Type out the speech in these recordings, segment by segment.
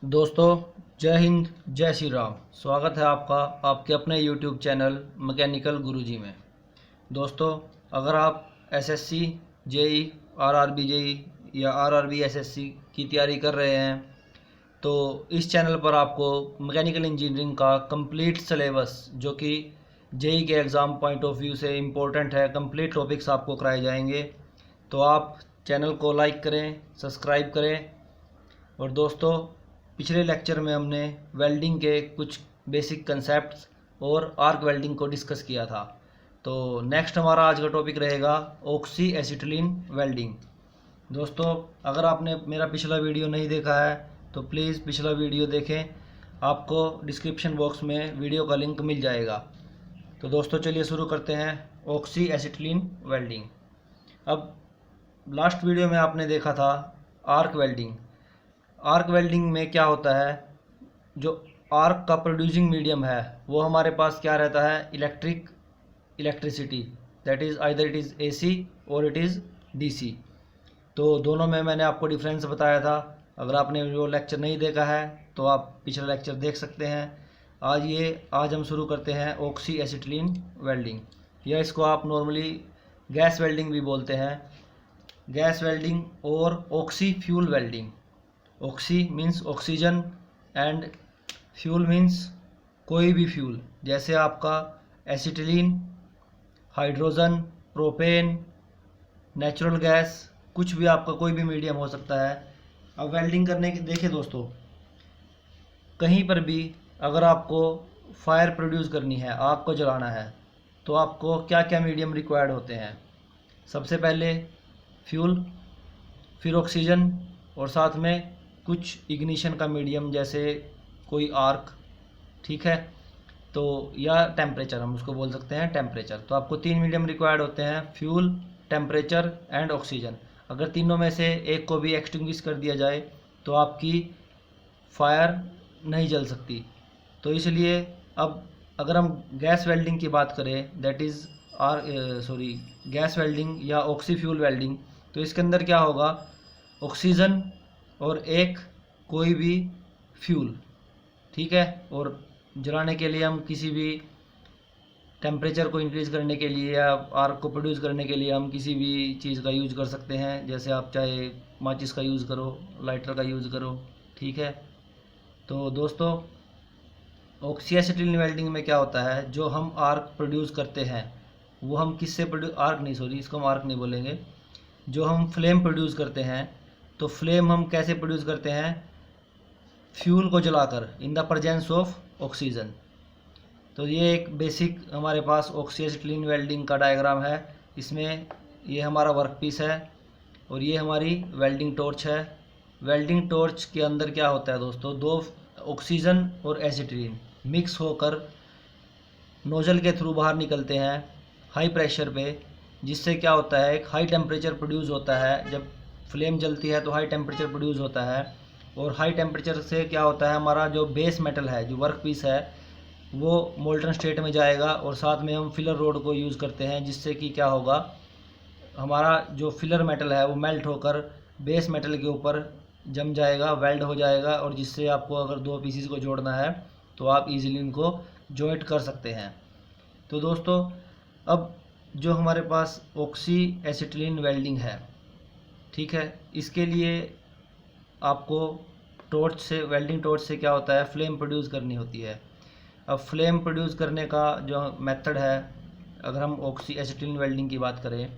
दोस्तों, जय हिंद, जय श्री राम। स्वागत है आपका आपके अपने यूट्यूब चैनल मैकेनिकल गुरुजी में। दोस्तों, अगर आप एसएससी, जेई, आरआरबी जेई या आरआरबी एसएससी की तैयारी कर रहे हैं तो इस चैनल पर आपको मैकेनिकल इंजीनियरिंग का कंप्लीट सिलेबस, जो कि जेई के एग्ज़ाम पॉइंट ऑफ व्यू से इम्पोर्टेंट है, कंप्लीट टॉपिक्स आपको कराए जाएंगे। तो आप चैनल को लाइक करें, सब्सक्राइब करें। और दोस्तों, पिछले लेक्चर में हमने वेल्डिंग के कुछ बेसिक कंसेप्ट्स और आर्क वेल्डिंग को डिस्कस किया था। तो नेक्स्ट हमारा आज का टॉपिक रहेगा ऑक्सी एसिटिलीन वेल्डिंग। दोस्तों, अगर आपने मेरा पिछला वीडियो नहीं देखा है तो प्लीज़ पिछला वीडियो देखें, आपको डिस्क्रिप्शन बॉक्स में वीडियो का लिंक मिल जाएगा। तो दोस्तों, चलिए शुरू करते हैं ऑक्सी एसिटिलीन वेल्डिंग। अब लास्ट वीडियो में आपने देखा था आर्क वेल्डिंग। आर्क वेल्डिंग में क्या होता है, जो आर्क का प्रोड्यूसिंग मीडियम है वो हमारे पास क्या रहता है, electricity, that is either it is AC और इट इज़ डीसी। तो दोनों में मैंने आपको डिफरेंस बताया था। अगर आपने वो लेक्चर नहीं देखा है तो आप पिछला लेक्चर देख सकते हैं। आज हम शुरू करते हैं ऑक्सी एसिटिलीन वेल्डिंग, या इसको आप नॉर्मली गैस वेल्डिंग भी बोलते हैं। गैस वेल्डिंग और oxy fuel welding. Oxy means oxygen and fuel means कोई भी फ्यूल, जैसे आपका acetylene, hydrogen, propane, natural gas, कुछ भी आपका कोई भी मीडियम हो सकता है। अब वेल्डिंग करने की देखिए दोस्तों, कहीं पर भी अगर आपको फायर प्रोड्यूस करनी है, आग को जलाना है, तो आपको क्या क्या मीडियम रिक्वायर्ड होते हैं। सबसे पहले फ्यूल, फिर ऑक्सीजन, और साथ में कुछ इग्निशन का मीडियम जैसे कोई आर्क, ठीक है। तो या टेम्परेचर, हम उसको बोल सकते हैं टेम्परेचर। तो आपको तीन मीडियम रिक्वायर्ड होते हैं, फ्यूल, टेम्परेचर एंड ऑक्सीजन। अगर तीनों में से एक को भी एक्सटिंग्विश कर दिया जाए तो आपकी फायर नहीं जल सकती। तो इसलिए अब अगर हम गैस वेल्डिंग की बात करें, दैट इज़ गैस वेल्डिंग या ऑक्सी फ्यूल वेल्डिंग, तो इसके अंदर क्या होगा, ऑक्सीजन और एक कोई भी फ्यूल, ठीक है। और जलाने के लिए हम किसी भी टेम्परेचर को इंक्रीज़ करने के लिए या आर्क को प्रोड्यूस करने के लिए हम किसी भी चीज़ का यूज़ कर सकते हैं। जैसे आप चाहे माचिस का यूज़ करो, लाइटर का यूज़ करो, ठीक है। तो दोस्तों, ऑक्सी एसिटिलीन वेल्डिंग में क्या होता है, जो हम आर्क प्रोड्यूस करते हैं वो हम किससे प्रोड्यूस, आर्क नहीं, सॉरी, इसको हम आर्क नहीं बोलेंगे। जो हम फ्लेम प्रोड्यूस करते हैं, तो फ्लेम हम कैसे प्रोड्यूस करते हैं, फ्यूल को जलाकर, in the presence of oxygen. तो ये एक बेसिक हमारे पास ऑक्सी एसिटिलीन वेल्डिंग का डायग्राम है। इसमें ये हमारा वर्क पीस है और ये हमारी वेल्डिंग टॉर्च है। वेल्डिंग टॉर्च के अंदर क्या होता है दोस्तों, दो ऑक्सीजन और एसिटिलीन मिक्स होकर नोजल के थ्रू बाहर निकलते हैं हाई प्रेशर पे, जिससे क्या होता है, एक हाई टेम्परेचर प्रोड्यूस होता है। जब फ्लेम जलती है तो हाई टेम्परेचर प्रोड्यूस होता है, और हाई टेम्परेचर से क्या होता है, हमारा जो बेस मेटल है, जो वर्क पीस है, वो मोल्टन स्टेट में जाएगा। और साथ में हम फिलर रोड को यूज़ करते हैं, जिससे कि क्या होगा, हमारा जो फिलर मेटल है वो मेल्ट होकर बेस मेटल के ऊपर जम जाएगा, वेल्ड हो जाएगा, और जिससे आपको अगर दो पीसीस को जोड़ना है तो आप इजीली इनको जॉइंट कर सकते हैं। तो दोस्तों, अब जो हमारे पास ऑक्सी एसिटिलीन वेल्डिंग है, ठीक है, इसके लिए आपको टॉर्च से, वेल्डिंग टॉर्च से क्या होता है, फ्लेम प्रोड्यूस करनी होती है। अब फ्लेम प्रोड्यूस करने का जो मेथड है, अगर हम ऑक्सी एसिटिलीन वेल्डिंग की बात करें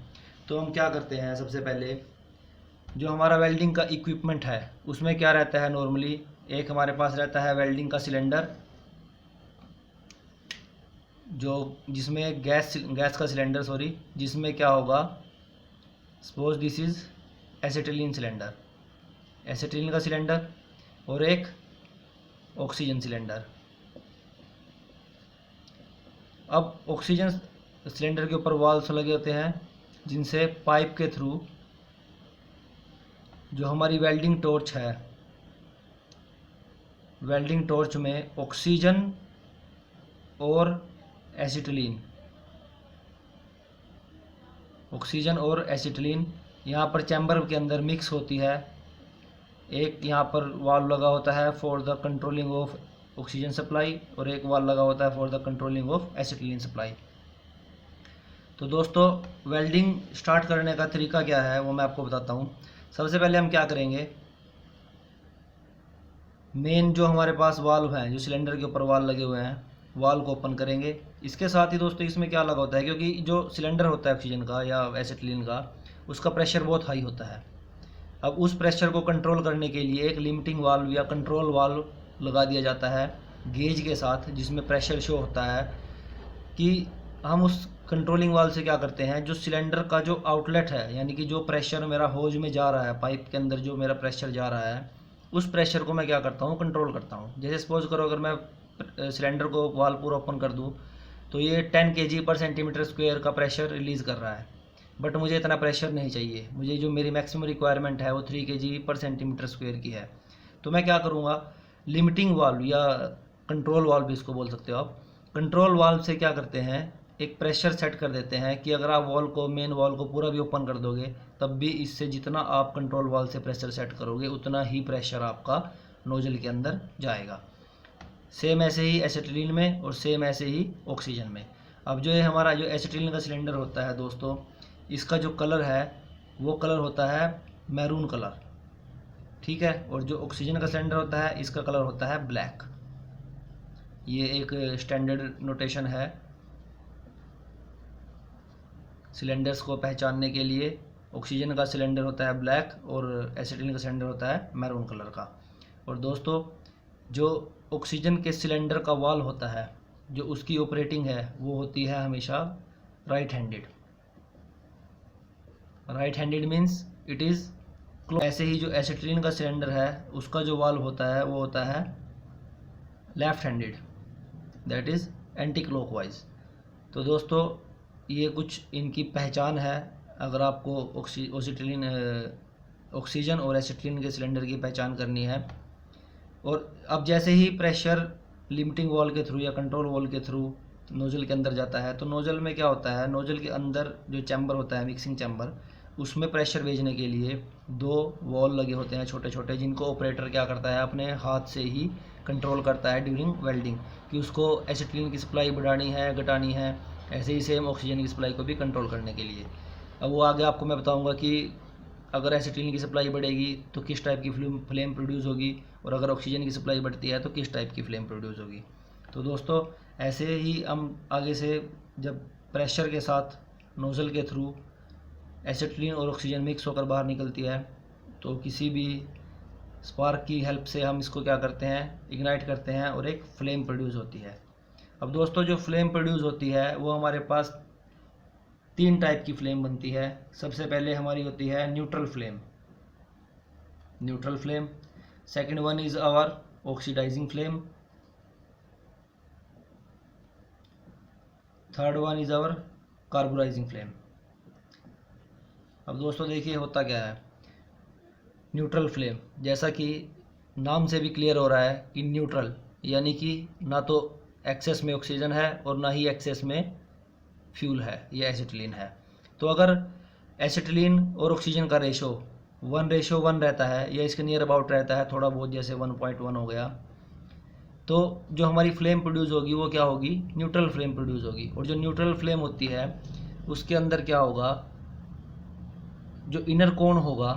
तो हम क्या करते हैं, सबसे पहले जो हमारा वेल्डिंग का इक्विपमेंट है उसमें क्या रहता है, नॉर्मली एक हमारे पास रहता है वेल्डिंग का सिलेंडर, जो जिसमें गैस का सिलेंडर, सॉरी, जिसमें क्या होगा, suppose this is acetylene cylinder, acetylene का सिलेंडर, और एक ऑक्सीजन सिलेंडर। अब ऑक्सीजन सिलेंडर के ऊपर वाल्व्स लगे होते हैं, जिनसे पाइप के थ्रू जो हमारी वेल्डिंग टॉर्च है, वेल्डिंग टॉर्च में ऑक्सीजन और एसिटिलीन, ऑक्सीजन और एसिटिलीन यहाँ पर चैम्बर के अंदर मिक्स होती है। एक यहाँ पर वाल्व लगा होता है for the controlling of oxygen supply और एक वाल्व लगा होता है for the controlling of acetylene supply. तो दोस्तों वेल्डिंग स्टार्ट करने का तरीका क्या है वो मैं आपको बताता हूँ। सबसे पहले हम क्या करेंगे, मेन जो हमारे पास वाल्व हैं, जो सिलेंडर के ऊपर वाल्व लगे हुए हैं, वाल्व को ओपन करेंगे। इसके साथ ही दोस्तों इसमें क्या लगा होता है, क्योंकि जो सिलेंडर होता है ऑक्सीजन का या एसिटिलीन का, उसका प्रेशर बहुत हाई होता है। अब उस प्रेशर को कंट्रोल करने के लिए एक लिमिटिंग वाल्व या कंट्रोल वाल्व लगा दिया जाता है गेज के साथ, जिसमें प्रेशर शो होता है कि हम उस कंट्रोलिंग वाल्व से क्या करते हैं, जो सिलेंडर का जो आउटलेट है, यानी कि जो प्रेशर मेरा होज में जा रहा है, पाइप के अंदर जो मेरा प्रेशर जा रहा है, उस प्रेशर को मैं क्या करता हूँ, कंट्रोल करता हूँ। जैसे सपोज करो अगर मैं सिलेंडर को वाल्व पूरा ओपन कर दूँ तो ये 10 kg पर सेंटीमीटर स्क्वायर का प्रेशर रिलीज़ कर रहा है, बट मुझे इतना प्रेशर नहीं चाहिए। मुझे जो मेरी मैक्सिमम रिक्वायरमेंट है वो 3 kg पर सेंटीमीटर स्क्वायर की है। तो मैं क्या करूँगा, लिमिटिंग वाल्व या कंट्रोल वाल्व भी इसको बोल सकते हो आप, कंट्रोल वाल्व से क्या करते हैं, एक प्रेशर सेट कर देते हैं कि अगर आप वॉल को, मेन वॉल को पूरा भी ओपन कर दोगे तब भी इससे जितना आप कंट्रोल वाल्व से प्रेशर सेट करोगे उतना ही प्रेशर आपका नोजल के अंदर जाएगा। सेम ऐसे ही एसिटिलीन में और सेम ऐसे ही ऑक्सीजन में। अब जो ये हमारा जो एसिटिलीन का सिलेंडर होता है दोस्तों, इसका जो कलर है वो कलर होता है मैरून कलर, ठीक है। और जो ऑक्सीजन का सिलेंडर होता है इसका कलर होता है ब्लैक। ये एक स्टैंडर्ड नोटेशन है सिलेंडर्स को पहचानने के लिए। ऑक्सीजन का सिलेंडर होता है ब्लैक और एसिटिलीन का सिलेंडर होता है मैरून कलर का। और दोस्तों जो ऑक्सीजन के सिलेंडर का वाल्व होता है, जो उसकी ऑपरेटिंग है वो होती है हमेशा right handed. Right handed means it is close. ऐसे ही जो एसिटिलीन का सिलेंडर है उसका जो वाल्व होता है वो होता है left handed, that is anti clockwise. तो दोस्तों ये कुछ इनकी पहचान है। अगर आपको ऑक्सीजन और एसिटिलीन के सिलेंडर की पहचान करनी है। और अब जैसे ही प्रेशर लिमिटिंग वॉल के थ्रू या कंट्रोल वॉल के थ्रू नोजल के अंदर जाता है, तो नोजल में क्या होता है, नोजल के अंदर जो चैम्बर होता है, मिक्सिंग चैम्बर, उसमें प्रेशर भेजने के लिए 2 वॉल लगे होते हैं छोटे छोटे, जिनको ऑपरेटर क्या करता है, अपने हाथ से ही कंट्रोल करता है ड्यूरिंग वेल्डिंग, कि उसको एसिटिलीन की सप्लाई बढ़ानी है, घटानी है। ऐसे ही सेम ऑक्सीजन की सप्लाई को भी कंट्रोल करने के लिए। अब वो आगे आपको मैं बताऊंगा कि अगर एसिटिलीन की सप्लाई बढ़ेगी तो किस टाइप की फ्लेम प्रोड्यूस होगी, और अगर ऑक्सीजन की सप्लाई बढ़ती है तो किस टाइप की फ्लेम प्रोड्यूस होगी। तो दोस्तों ऐसे ही हम आगे से जब प्रेशर के साथ नोज़ल के थ्रू एसिटिलीन और ऑक्सीजन मिक्स होकर बाहर निकलती है, तो किसी भी स्पार्क की हेल्प से हम इसको क्या करते हैं, इग्नाइट करते हैं और एक फ्लेम प्रोड्यूस होती है। अब दोस्तों जो फ्लेम प्रोड्यूस होती है वो हमारे पास 3 टाइप की फ्लेम बनती है। सबसे पहले हमारी होती है neutral flame, neutral flame. Second one is our oxidising flame. Third one is our carburising flame. अब दोस्तों देखिए होता क्या है, न्यूट्रल फ्लेम, जैसा कि नाम से भी क्लियर हो रहा है कि न्यूट्रल, यानी कि ना तो एक्सेस में ऑक्सीजन है और ना ही एक्सेस में फ्यूल है या एसिटिलीन है। तो अगर एसिटिलीन और ऑक्सीजन का रेशो 1:1 रहता है या इसके नियर अबाउट रहता है थोड़ा बहुत, जैसे 1.1 हो गया, तो जो हमारी फ्लेम प्रोड्यूस होगी वो क्या होगी, न्यूट्रल फ्लेम प्रोड्यूस होगी। और जो न्यूट्रल फ्लेम होती है उसके अंदर क्या होगा, जो इनर कोन होगा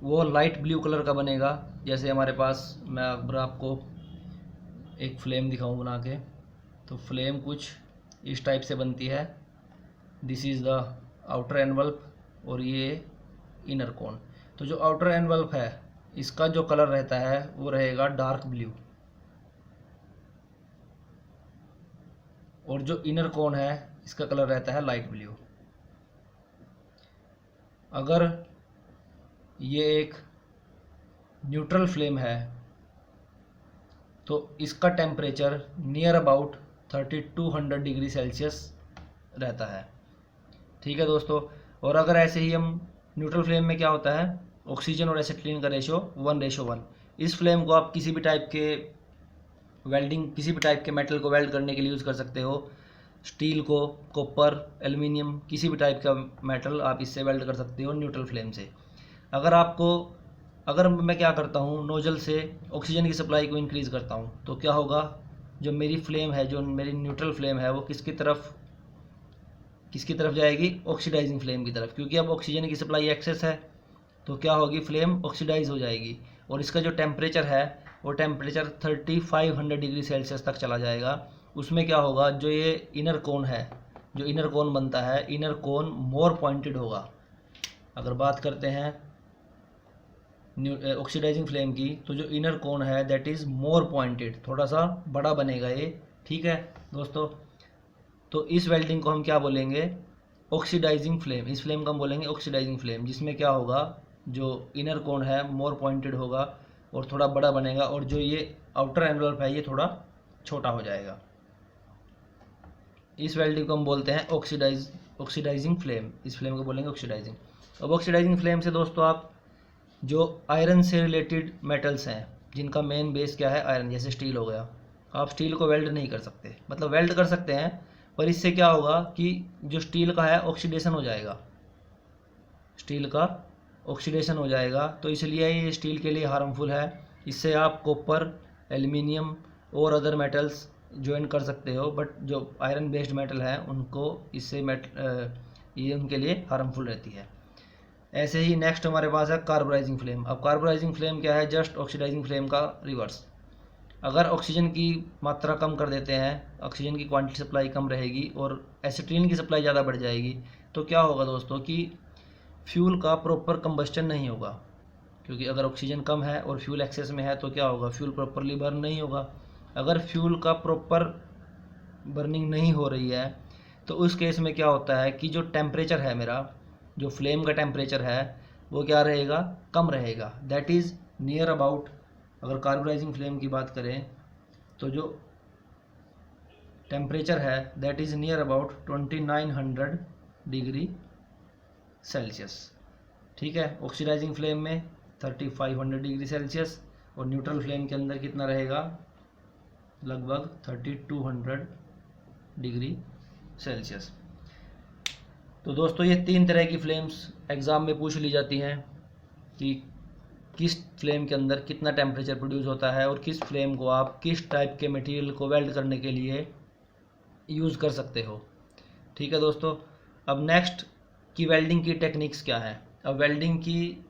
वो लाइट ब्लू कलर का बनेगा। जैसे हमारे पास, मैं अगर आपको एक फ्लेम दिखाऊं बना के, तो फ्लेम कुछ इस टाइप से बनती है। दिस इज़ द आउटर एनवल्प और ये इनर कोन। तो जो आउटर एनवल्प है इसका जो कलर रहता है वो रहेगा डार्क ब्लू, और जो इनर कोन है इसका कलर रहता है लाइट ब्लू। अगर ये एक न्यूट्रल फ्लेम है तो इसका temperature near about 3200 degree Celsius रहता है, ठीक है दोस्तों। और अगर ऐसे ही हम न्यूट्रल फ्लेम में क्या होता है, ऑक्सीजन और एसिटिलीन का रेशो 1:1। इस फ्लेम को आप किसी भी टाइप के वेल्डिंग, किसी भी टाइप के मेटल को वेल्ड करने के लिए यूज़ कर सकते हो। स्टील को, कॉपर, एल्युमिनियम, किसी भी टाइप का मेटल आप इससे वेल्ड कर सकते हो न्यूट्रल फ्लेम से। अगर आपको अगर मैं क्या करता हूँ, नोजल से ऑक्सीजन की सप्लाई को इंक्रीज़ करता हूँ, तो क्या होगा, जो मेरी फ्लेम है, जो मेरी न्यूट्रल फ्लेम है, वो किसकी तरफ जाएगी, ऑक्सीडाइजिंग फ्लेम की तरफ, क्योंकि अब ऑक्सीजन की सप्लाई एक्सेस है, तो क्या होगी, फ्लेम ऑक्सीडाइज हो जाएगी। और इसका जो टेम्परेचर है वो टेम्परेचर 3500 डिग्री सेल्सियस तक चला जाएगा। उसमें क्या होगा, जो ये इनर कोन है, जो इनर कोन बनता है, इनर कोन मोर पॉइंटेड होगा। अगर बात करते हैं ऑक्सीडाइजिंग फ्लेम की, तो जो इनर कोन है दैट इज़ मोर पॉइंटेड, थोड़ा सा बड़ा बनेगा ये। ठीक है दोस्तों, तो इस वेल्डिंग को हम क्या बोलेंगे, ऑक्सीडाइजिंग फ्लेम। इस फ्लेम को हम बोलेंगे ऑक्सीडाइजिंग फ्लेम, जिसमें क्या होगा, जो इनर कोन है मोर पॉइंटेड होगा और थोड़ा बड़ा बनेगा, और जो ये आउटर एनवलप है ये थोड़ा छोटा हो जाएगा। इस वेल्डिंग को हम बोलते हैं ऑक्सीडाइजिंग फ्लेम। इस फ्लेम को बोलेंगे ऑक्सीडाइजिंग। अब ऑक्सीडाइजिंग फ्लेम से दोस्तों आप जो आयरन से रिलेटेड मेटल्स हैं, जिनका मेन बेस क्या है, आयरन, जैसे स्टील हो गया, आप स्टील को वेल्ड नहीं कर सकते, मतलब वेल्ड कर सकते हैं, पर इससे क्या होगा कि जो स्टील का है ऑक्सीडेशन हो जाएगा, स्टील का ऑक्सीडेशन हो जाएगा, तो इसलिए ये स्टील के लिए हार्मफुल है। इससे आप कॉपर, एल्युमिनियम और अदर मेटल्स ज्वाइन कर सकते हो, बट जो आयरन बेस्ड मेटल है उनको इससे ये उनके लिए हार्मफुल रहती है। ऐसे ही नेक्स्ट हमारे पास है कार्बोराइजिंग फ्लेम। अब कार्बोराइजिंग फ्लेम क्या है, जस्ट ऑक्सीडाइजिंग फ्लेम का रिवर्स। अगर ऑक्सीजन की मात्रा कम कर देते हैं, ऑक्सीजन की क्वांटिटी सप्लाई कम रहेगी और एसिटिलीन की सप्लाई ज़्यादा बढ़ जाएगी, तो क्या होगा दोस्तों कि फ्यूल का प्रॉपर कंबस्टन नहीं होगा, क्योंकि अगर ऑक्सीजन कम है और फ्यूल एक्सेस में है तो क्या होगा, फ्यूल प्रॉपरली बर्न नहीं होगा। अगर फ्यूल का प्रॉपर बर्निंग नहीं हो रही है तो उस केस में क्या होता है कि जो टेम्परेचर है मेरा, जो फ्लेम का टेम्परेचर है वो क्या रहेगा, कम रहेगा, दैट इज़ नियर अबाउट। अगर कार्बोराइजिंग फ्लेम की बात करें तो जो टेम्परेचर है that is near about 2900 degree Celsius. ठीक है, ऑक्सीडाइजिंग फ्लेम में 3500 डिग्री सेल्सियस, और न्यूट्रल फ्लेम के अंदर कितना रहेगा, लगभग 3200 डिग्री सेल्सियस। तो दोस्तों ये 3 तरह की फ्लेम्स एग्ज़ाम में पूछ ली जाती हैं कि किस फ्लेम के अंदर कितना टेम्परेचर प्रोड्यूस होता है और किस फ्लेम को आप किस टाइप के मटेरियल को वेल्ड करने के लिए यूज़ कर सकते हो। ठीक है दोस्तों, अब नेक्स्ट की वेल्डिंग की टेक्निक्स क्या है। अब वेल्डिंग की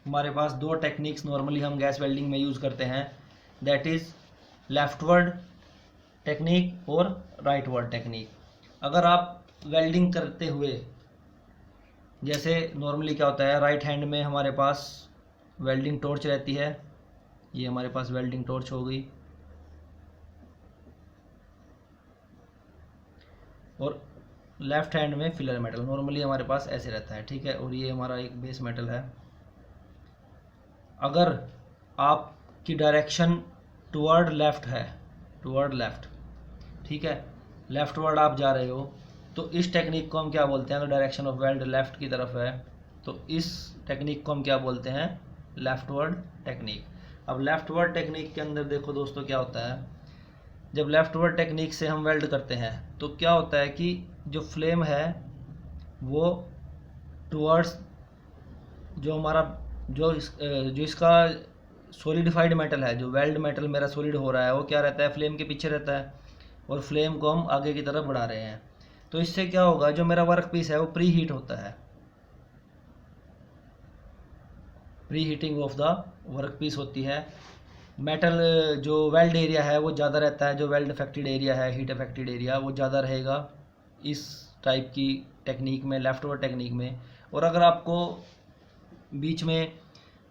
हमारे पास 2 टेक्निक्स नॉर्मली हम गैस वेल्डिंग में यूज़ करते हैं, दैट इज़ लेफ्टवर्ड टेक्निक और राइटवर्ड टेक्निक। अगर आप वेल्डिंग करते हुए, जैसे नॉर्मली क्या होता है, राइट हैंड में हमारे पास वेल्डिंग टॉर्च रहती है, ये हमारे पास वेल्डिंग टॉर्च हो गई, और लेफ्ट हैंड में फिलर मेटल नॉर्मली हमारे पास ऐसे रहता है। ठीक है, और ये हमारा एक बेस मेटल है। अगर आपकी डायरेक्शन टुवर्ड लेफ्ट है, टुवर्ड लेफ्ट, ठीक है, लेफ्ट वर्ड आप जा रहे हो, तो इस टेक्निक को हम क्या बोलते हैं, अगर डायरेक्शन ऑफ वेल्ड लेफ्ट की तरफ है तो इस टेक्निक को हम क्या बोलते हैं, लेफ्टवर्ड टेक्निक। अब लेफ्टवर्ड टेक्निक के अंदर देखो दोस्तों क्या होता है, जब लेफ्टवर्ड टेक्निक से हम वेल्ड करते हैं तो क्या होता है कि जो फ्लेम है वो टुवर्ड्स, जो हमारा जो इसका सॉलिडिफाइड मेटल है, जो वेल्ड मेटल मेरा सॉलिड हो रहा है, वो क्या रहता है, फ्लेम के पीछे रहता है, और फ्लेम को हम आगे की तरफ बढ़ा रहे हैं। तो इससे क्या होगा, जो मेरा वर्क पीस है वो प्री हीट होता है, preheating of the work piece होती है। मेटल जो वेल्ड एरिया है वो ज़्यादा रहता है, जो वेल्ड अफेक्टेड एरिया है, हीट अफेक्टेड एरिया, वो ज़्यादा रहेगा इस टाइप की टेक्निक में, लेफ्टवर्ड टेक्निक में। और अगर आपको बीच में,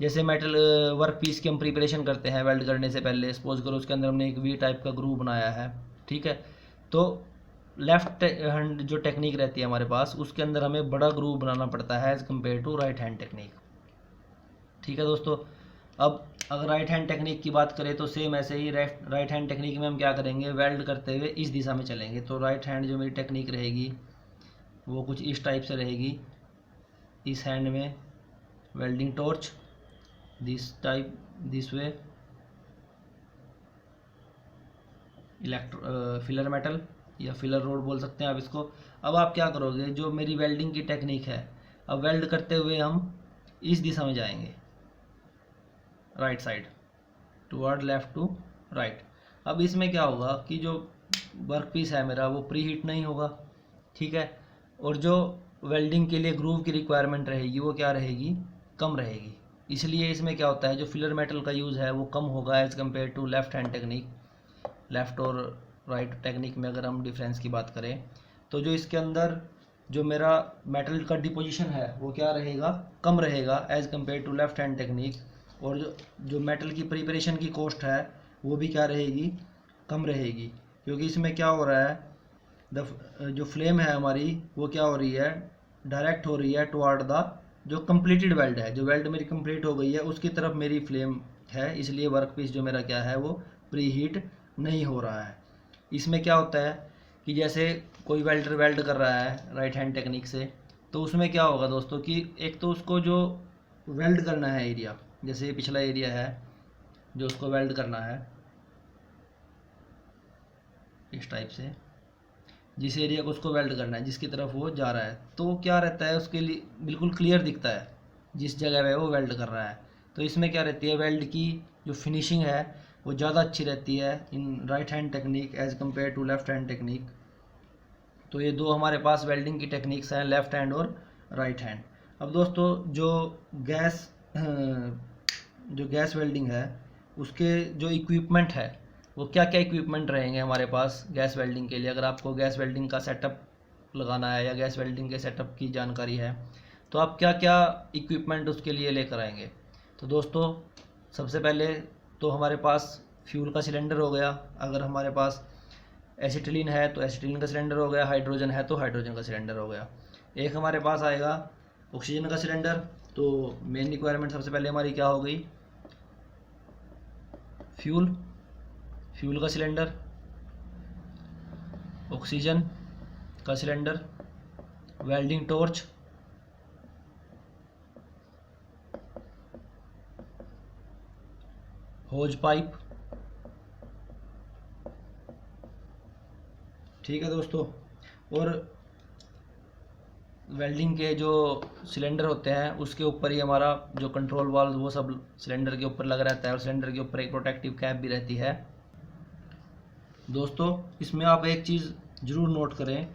जैसे मेटल वर्क पीस की हम प्रिपरेशन करते हैं वेल्ड करने से पहले, सपोज करो उसके अंदर हमने एक वी टाइप का ग्रूव बनाया है, ठीक है, तो लेफ्ट हैंड जो टेक्निक रहती है हमारे पास, उसके अंदर हमें बड़ा ग्रूव बनाना पड़ता है as compare to right hand technique. ठीक है दोस्तों, अब अगर राइट हैंड टेक्निक की बात करें तो सेम ऐसे ही राइट हैंड टेक्निक में हम क्या करेंगे, वेल्ड करते हुए इस दिशा में चलेंगे। तो राइट हैंड जो मेरी टेक्निक रहेगी वो कुछ इस टाइप से रहेगी, इस हैंड में welding torch, this type, this way filler metal या फिलर रोड बोल सकते हैं आप इसको। अब आप क्या करोगे, जो मेरी वेल्डिंग की टेक्निक है, अब वेल्ड करते हुए हम इस दिशा में जाएंगे, right side, toward left to right. अब इसमें क्या होगा कि जो वर्क पीस है मेरा वो प्री हीट नहीं होगा, ठीक है, और जो वेल्डिंग के लिए ग्रूव की रिक्वायरमेंट रहेगी वो क्या रहेगी, कम रहेगी। इसलिए इसमें क्या होता है, जो फिलर मेटल का यूज़ है वो कम होगा as compare to left hand technique. Left और राइट टेक्निक में अगर हम डिफरेंस की बात करें तो जो इसके अंदर जो मेरा मेटल का डिपोजिशन है वो क्या रहेगा, कम रहेगा as compare to left hand technique. और जो मेटल की प्रिपरेशन की कॉस्ट है वो भी क्या रहेगी, कम रहेगी, क्योंकि इसमें क्या हो रहा है, जो फ्लेम है हमारी वो क्या हो रही है, डायरेक्ट हो रही है टुवर्ड द जो कंप्लीटेड वेल्ड है, जो वेल्ड मेरी कंप्लीट हो गई है उसकी तरफ मेरी फ्लेम है, इसलिए वर्क पीस जो मेरा क्या है वो प्री हीट नहीं हो रहा है। इसमें क्या होता है कि जैसे कोई वेल्डर वेल्ड कर रहा है राइट हैंड टेक्निक से, तो उसमें क्या होगा दोस्तों कि एक तो उसको जो वेल्ड करना है एरिया, जैसे ये पिछला एरिया है जो उसको वेल्ड करना है इस टाइप से, जिस एरिया को उसको वेल्ड करना है जिसकी तरफ वो जा रहा है, तो क्या रहता है उसके लिए बिल्कुल क्लियर दिखता है जिस जगह पे वो वेल्ड कर रहा है। तो इसमें क्या रहती है, वेल्ड की जो फिनिशिंग है वो ज़्यादा अच्छी रहती है in right hand technique as compare to left hand technique. तो ये दो हमारे पास वेल्डिंग की टेक्निक्स हैं, लेफ़्ट हैंड और राइट हैंड। अब दोस्तों जो गैस वेल्डिंग है उसके जो इक्विपमेंट है वो क्या क्या इक्विपमेंट रहेंगे हमारे पास गैस वेल्डिंग के लिए। अगर आपको गैस वेल्डिंग का सेटअप लगाना है या गैस वेल्डिंग के सेटअप की जानकारी है तो आप क्या क्या इक्विपमेंट उसके लिए लेकर आएंगे। तो दोस्तों सबसे पहले तो हमारे पास फ्यूल का सिलेंडर हो गया, अगर हमारे पास एसिटिलीन है तो एसिटिलीन का सिलेंडर हो गया, हाइड्रोजन है तो हाइड्रोजन का सिलेंडर हो गया। एक हमारे पास आएगा ऑक्सीजन का सिलेंडर। तो मेन रिक्वायरमेंट सबसे पहले हमारी क्या हो गई, फ्यूल का सिलेंडर, ऑक्सीजन का cylinder, welding torch, hose pipe, ठीक है दोस्तों। और वेल्डिंग के जो सिलेंडर होते हैं उसके ऊपर ही हमारा जो कंट्रोल वाल्व वो सब सिलेंडर के ऊपर लगा रहता है और सिलेंडर के ऊपर एक प्रोटेक्टिव कैप भी रहती है। दोस्तों इसमें आप एक चीज़ ज़रूर नोट करें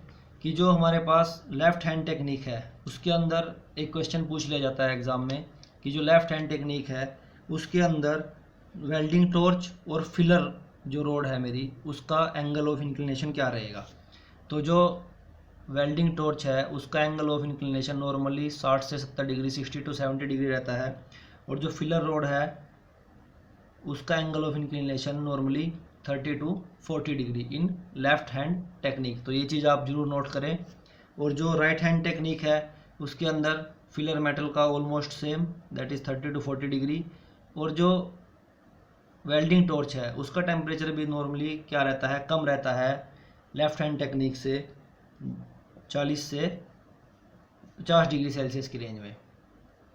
कि जो हमारे पास लेफ़्ट हैंड टेक्निक है उसके अंदर एक क्वेश्चन पूछ लिया जाता है एग्ज़ाम में कि जो लेफ़्ट हैंड टेक्निक है उसके अंदर वेल्डिंग टॉर्च और फिलर जो रोड है मेरी उसका एंगल ऑफ इंक्लिनेशन क्या रहेगा। तो जो वेल्डिंग टॉर्च है उसका एंगल ऑफ इंक्लिनेशन नॉर्मली 60 से 70 डिग्री, 60 to 70 डिग्री रहता है, और जो फिलर रोड है उसका angle of inclination normally 30 to 40 degree in left hand technique. तो ये चीज़ आप ज़रूर नोट करें। और जो राइट हैंड टेक्निक है उसके अंदर फिलर मेटल का almost same, that is 30 to 40 degree, और जो वेल्डिंग टॉर्च है उसका टेम्परेचर भी नॉर्मली क्या रहता है, कम रहता है लेफ़्ट हैंड टेक्निक से 40 से 50 डिग्री सेल्सियस की रेंज में,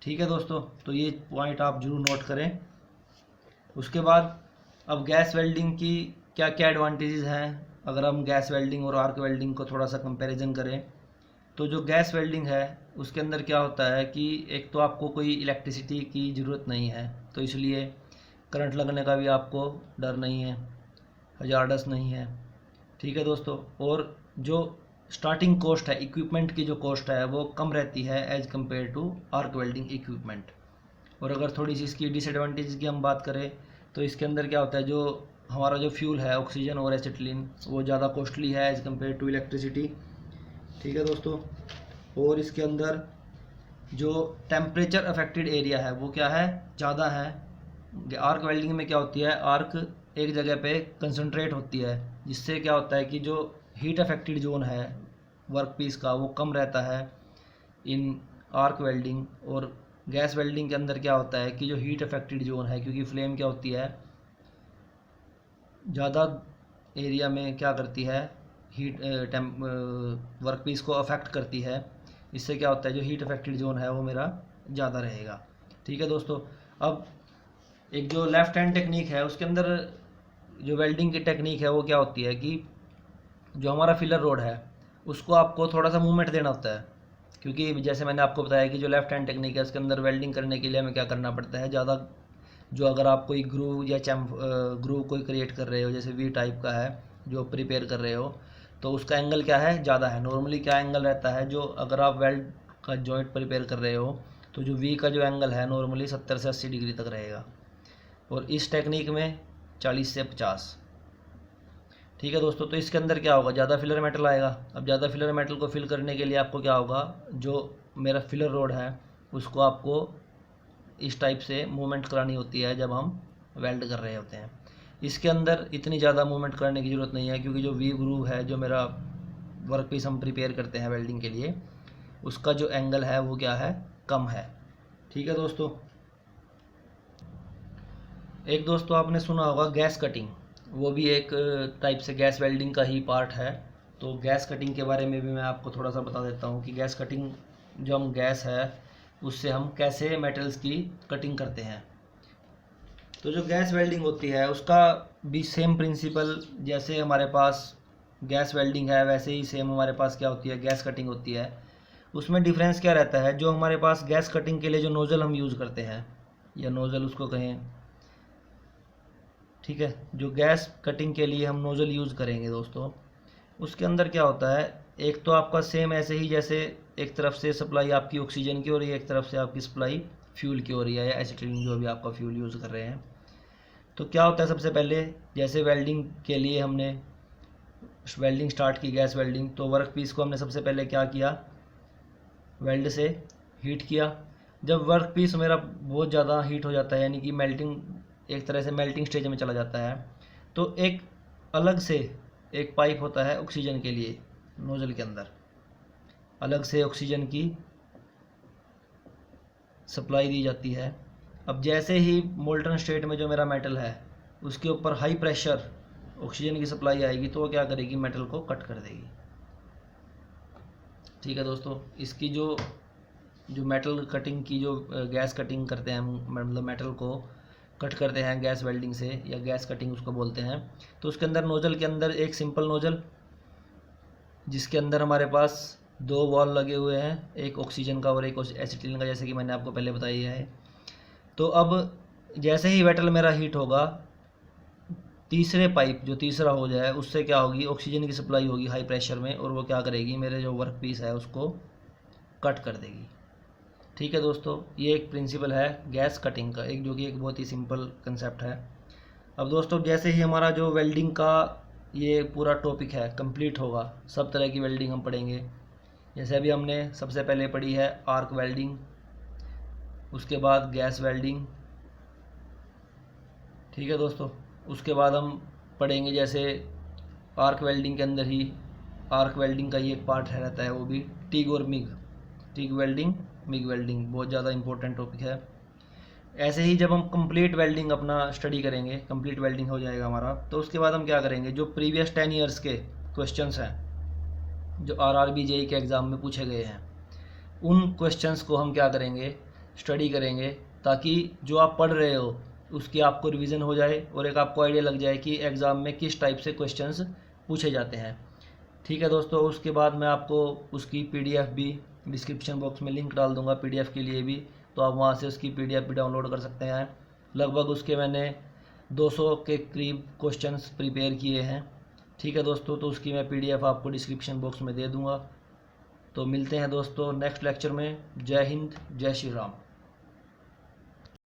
ठीक है दोस्तों। तो ये पॉइंट आप जरूर नोट करें। उसके बाद अब गैस वेल्डिंग की क्या क्या एडवांटेजेस हैं, अगर हम गैस वेल्डिंग और आर्क वेल्डिंग को थोड़ा सा कंपैरिजन करें तो जो गैस वेल्डिंग है उसके अंदर क्या होता है कि एक तो आपको कोई इलेक्ट्रिसिटी की ज़रूरत नहीं है, तो इसलिए करंट लगने का भी आपको डर नहीं है, हजार्डस नहीं है, ठीक है दोस्तों। और जो स्टार्टिंग कॉस्ट है इक्विपमेंट की, जो कॉस्ट है वो कम रहती है as compare to arc welding equipment. और अगर थोड़ी सी इसकी डिसएडवांटेज की हम बात करें तो इसके अंदर क्या होता है, जो हमारा जो फ्यूल है ऑक्सीजन और एसिटिलीन वो ज़्यादा कॉस्टली है एज़ कम्पेयर टू इलेक्ट्रिसिटी, ठीक है दोस्तों। और इसके अंदर जो टेम्परेचर अफेक्टेड एरिया है वो क्या है, ज़्यादा है। आर्क वेल्डिंग में क्या होती है, आर्क एक जगह पे कंसंट्रेट होती है, जिससे क्या होता है कि जो हीट अफेक्टेड जोन है वर्क पीस का वो कम रहता है इन आर्क वेल्डिंग। और गैस वेल्डिंग के अंदर क्या होता है कि जो हीट अफेक्टेड जोन है, क्योंकि फ्लेम क्या होती है ज़्यादा एरिया में क्या करती है, हीट वर्क पीस को अफेक्ट करती है, इससे क्या होता है जो हीट अफेक्टेड जोन है वो मेरा ज़्यादा रहेगा, ठीक है दोस्तों। अब एक जो लेफ़्ट हैंड टेक्निक है उसके अंदर जो वेल्डिंग की टेक्निक है वो क्या होती है कि जो हमारा फिलर रोड है उसको आपको थोड़ा सा मूवमेंट देना होता है, क्योंकि जैसे मैंने आपको बताया कि जो लेफ़्ट हैंड टेक्निक है उसके अंदर वेल्डिंग करने के लिए हमें क्या करना पड़ता है, ज़्यादा जो अगर आप कोई ग्रूव या ग्रूव कोई क्रिएट कर रहे हो, जैसे वी टाइप का है जो प्रिपेयर कर रहे हो, तो उसका एंगल क्या है, ज़्यादा है। नॉर्मली क्या एंगल रहता है, जो अगर आप वेल्ड का जॉइंट प्रिपेयर कर रहे हो तो जो वी का जो एंगल है नॉर्मली 70 से 80 डिग्री तक रहेगा, और इस टेक्निक में 40 से 50। ठीक है दोस्तों, तो इसके अंदर क्या होगा, ज़्यादा फिलर मेटल आएगा। अब ज़्यादा फिलर मेटल को फिल करने के लिए आपको क्या होगा, जो मेरा फिलर रोड है उसको आपको इस टाइप से मूवमेंट करानी होती है जब हम वेल्ड कर रहे होते हैं। इसके अंदर इतनी ज़्यादा मूवमेंट करने की ज़रूरत नहीं है, क्योंकि जो वी ग्रूव है, जो मेरा वर्क पीस हम प्रिपेयर करते हैं वेल्डिंग के लिए, उसका जो एंगल है वो क्या है, कम है। ठीक है दोस्तों, एक दोस्तों आपने सुना होगा गैस कटिंग, वो भी एक टाइप से गैस वेल्डिंग का ही पार्ट है। तो गैस कटिंग के बारे में भी मैं आपको थोड़ा सा बता देता हूँ कि गैस कटिंग, जो हम गैस है उससे हम कैसे मेटल्स की कटिंग करते हैं। तो जो गैस वेल्डिंग होती है उसका भी सेम प्रिंसिपल, जैसे हमारे पास गैस वेल्डिंग है वैसे ही सेम हमारे पास क्या होती है, गैस कटिंग होती है। उसमें डिफरेंस क्या रहता है, जो हमारे पास गैस कटिंग के लिए जो नोज़ल हम यूज़ करते हैं, या नोज़ल उसको कहें, ठीक है, जो गैस कटिंग के लिए हम नोज़ल यूज़ करेंगे दोस्तों, उसके अंदर क्या होता है, एक तो आपका सेम ऐसे ही जैसे एक तरफ से सप्लाई आपकी ऑक्सीजन की हो रही है, एक तरफ से आपकी सप्लाई फ्यूल की हो रही है, या एसिटिलीन जो भी आपका फ्यूल यूज़ कर रहे हैं। तो क्या होता है, सबसे पहले जैसे वेल्डिंग के लिए हमने वेल्डिंग स्टार्ट की, गैस वेल्डिंग, तो वर्क पीस को हमने सबसे पहले क्या किया, वेल्ड से हीट किया। जब वर्क पीस मेरा बहुत ज़्यादा हीट हो जाता है, यानी कि मेल्टिंग, एक तरह से मेल्टिंग स्टेज में चला जाता है, तो एक अलग से एक पाइप होता है ऑक्सीजन के लिए, नोज़ल के अंदर अलग से ऑक्सीजन की सप्लाई दी जाती है। अब जैसे ही मोल्टन स्टेट में जो मेरा मेटल है उसके ऊपर हाई प्रेशर ऑक्सीजन की सप्लाई आएगी, तो वो क्या करेगी, मेटल को कट कर देगी। ठीक है दोस्तों, इसकी जो मेटल कटिंग की, जो गैस कटिंग करते हैं, मतलब मेटल को कट करते हैं गैस वेल्डिंग से, या गैस कटिंग उसको बोलते हैं। तो उसके अंदर नोज़ल के अंदर एक सिंपल नोज़ल, जिसके अंदर हमारे पास 2 वॉल लगे हुए हैं, एक ऑक्सीजन का और एक एसिटिलीन का, जैसे कि मैंने आपको पहले बताया है। तो अब जैसे ही मेटल मेरा हीट होगा, तीसरे पाइप जो तीसरा हो जाए उससे क्या होगी, ऑक्सीजन की सप्लाई होगी हाई प्रेशर में, और वो क्या करेगी, मेरे जो वर्क पीस है उसको कट कर देगी। ठीक है दोस्तों, ये एक प्रिंसिपल है गैस कटिंग का, एक जो कि एक बहुत ही सिंपल कंसेप्ट है। अब दोस्तों जैसे ही हमारा जो वेल्डिंग का ये पूरा टॉपिक है कंप्लीट होगा, सब तरह की वेल्डिंग हम पढ़ेंगे। जैसे अभी हमने सबसे पहले पढ़ी है आर्क वेल्डिंग, उसके बाद गैस वेल्डिंग, ठीक है दोस्तों, उसके बाद हम पढ़ेंगे जैसे आर्क वेल्डिंग के अंदर ही आर्क वेल्डिंग का ये एक पार्ट है रहता है, वो भी टिग और MiG, TIG welding, MiG welding, बहुत ज़्यादा इंपॉर्टेंट टॉपिक है। ऐसे ही जब हम कंप्लीट वेल्डिंग अपना स्टडी करेंगे, कंप्लीट वेल्डिंग हो जाएगा हमारा, तो उसके बाद हम क्या करेंगे, जो प्रीवियस 10 ईयर्स के क्वेश्चंस हैं जो आरआरबी जेईई के एग्ज़ाम में पूछे गए हैं, उन क्वेश्चंस को हम क्या करेंगे, स्टडी करेंगे, ताकि जो आप पढ़ रहे हो उसकी आपको रिवीजन हो जाए और एक आपको आइडिया लग जाए कि एग्ज़ाम में किस टाइप से क्वेश्चंस पूछे जाते हैं। ठीक है दोस्तों, उसके बाद मैं आपको उसकी पीडीएफ भी डिस्क्रिप्शन बॉक्स में लिंक डाल दूंगा पीडीएफ के लिए भी, तो आप वहां से उसकी पीडीएफ भी डाउनलोड कर सकते हैं। लगभग उसके मैंने 200 के करीब क्वेश्चंस प्रिपेयर किए हैं। ठीक है दोस्तों, तो उसकी मैं पीडीएफ आपको डिस्क्रिप्शन बॉक्स में दे दूँगा। तो मिलते हैं दोस्तों नेक्स्ट लेक्चर में। जय हिंद, जय श्री राम।